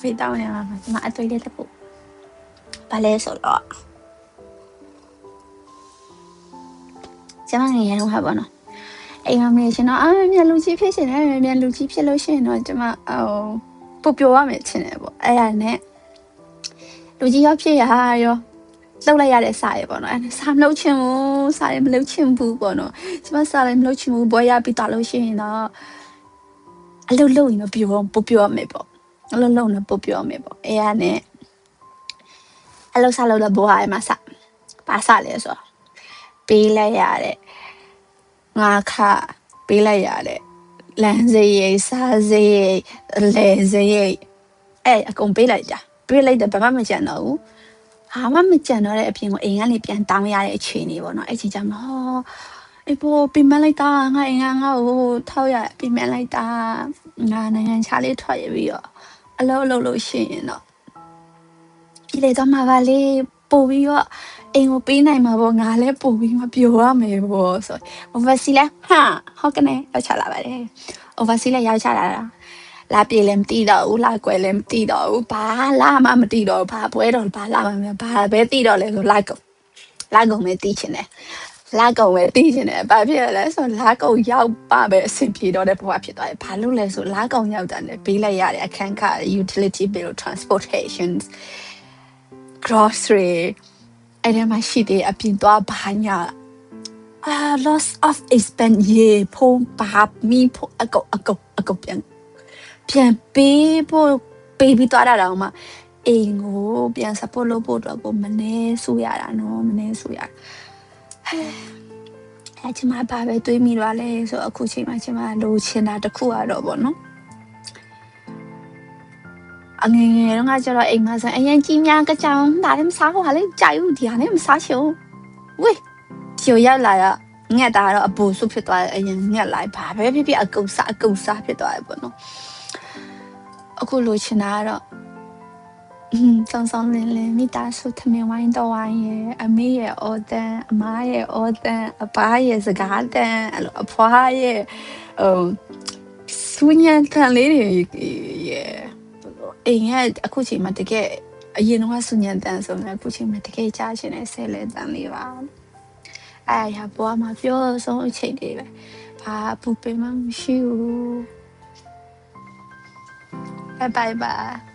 ဖေးတောင်းနေမှာဒီမှာအသွေးလေးတစ်ခုဘာလဲဆိုတော့ကျမငယ်ရတော့ဟာပေါ့နော်အိမ်မှာမေးရှင်တော့မြန်လူကြီးဖြစ်ရှင်တယ်မြန်လူကြီးဖြစ်လို့ရှိရင်တော့ကျမပူပျော်ရမယ်ထင်တယ်ပေါ့အဲ့ဒါနဲ့လူကြီးရောဖြစ်ရရောလှုပ်လိုက်ရတဲ့စာရပေါ့နော်အဲ့စာမလှုပ်ချင်ဘူးစာရမလှုပ်ချင်ဘူးပေါ့နော်ကျမစာလည်းမလှုပ်ချင်ဘူးဘွဲရပြီးတော့လို့ရှိရင်တော့အလုပ်လုပ်ရင်တော့ပူပျော်မယ်ပေါ့အလုပ်လုပ်ရင်ပူပျော်မယ်ပေါ့အဲ့ဒါနဲ့အလုပ်စားလုပ်တဲ့ဘွားရမှာစပါစလဲဆိုတော့ပေးလိုက်ရတဲ့ငါခပေးလိုက်ရတဲ့လမ်းစရိတ်စားစရိတ်လဲစရိတ်အဲ့အကုန်ပေးလိုက်ကြပေးလိုက်တော့ဘာမှမကြံတော့ဘူးဟာမှမကြံတော့တဲ့အပြင်ကိုအိမ်ကနေပြန်တောင်းရတဲ့အခြေအနေပေါ့နော်အဲ့ချိန်ကျမှအေးပေါ်ပြင်မလိုက်တာငါအိမ်ကငါ့ကိုထောက်ရပြင်မလိုက်တာငါနိုင်ငံခြားလေးထွက်ရပြီးတော့အလုပ်လုပ်လို့ရှိရင်တော့ဒီလေတော့မှာပါလေပို့ပြီးတော့အိမ်ကိုပေးနိုင်မှာပေါ့ငါလည်းပို့ပြီးမပြောရမယ်ပေါ့ဆို oversea လဲဟာဟုတ်ကနေရောက်ချလာပါတယ် oversea လဲရောက်ချလာတာလာပြေလည်းမတီးတော့ဘူးလာကွယ်လည်းမတီးတော့ဘူးဘာလာမှမတီးတော့ဘာပွဲတော့ဘာလာမှမဘာပဲတီးတော့လဲဆိုလာကုန်ပဲတီးချင်တယ်လာကုန်ပဲတီးချင်တယ်ဘာဖြစ်လဲဆိုလာကုန်ရောက်ပါပဲအဆင်ပြေတော့တဲ့ဘဝဖြစ်သွားတယ်ဘာလို့လဲဆိုလာကုန်ရောက်တာနဲ့ပေးလိုက်ရတဲ့အခန်းခ utility bill transportations grocery အဲ့ဒီမှာရှိတဲ့အပြင်သွားဘာညာloss of expense ရေဖုံးပါမီဖို့အကုတ်ပြန်ပေးဖို့ပေးပြီးသွားတာတော့မှအိမ်ကိုပြန် support လုပ်ဖို့တော့ကိုမနေဆူရတာနော်မနေဆူရအဲ့ကျမဘာပဲတွေးမိတော့လဲဆိုအခုချိန်မှာကျမလိုချင်တာတစ်ခုကတော့ပေါ့နော်အငယ်ငယ်တော့ငါကျတော့အိမ်မှာဆိုအရင်ကြီးများကကြောင်ဒါလည်းမစားဟိုဟာလေးကြိုက်ဦးဒီဟာလည်းမစားချင်ဘူးဝေးဖြိုရောက်လာတော့ငက်တာတော့အပူစုဖြစ်သွားတယ်အရင်ငက်လိုက်ပါပဲဖြစ်အကုတ်စားဖြစ်သွားတယ်ပေါ့နော်အခုလိုချင်တာကတော့ဆောင်လင်းလင်းမိသားစုထမင်းဝိုင်းတော့ဝိုင်းရဲ့အမေရဲ့အော်တန်အမားရဲ့အော်တန်အပါရဲ့စကားတန်အဲ့လိုအဖွားရဲ့စူညံတန်လေးတွေရဲ့အိမ်ရဲ့အခုချိန်မှာတကယ်အရင်တော့စူညံတန်ဆိုတော့အခုချိန်မှာတကယ်ကြားချင်တဲ့ဆဲလဲတန်လေးပါအဲ့ရဘွားမှာပြောဆုံးအချိန်တွေပဲဘာပူပင်မှမရှိဘူး拜拜吧。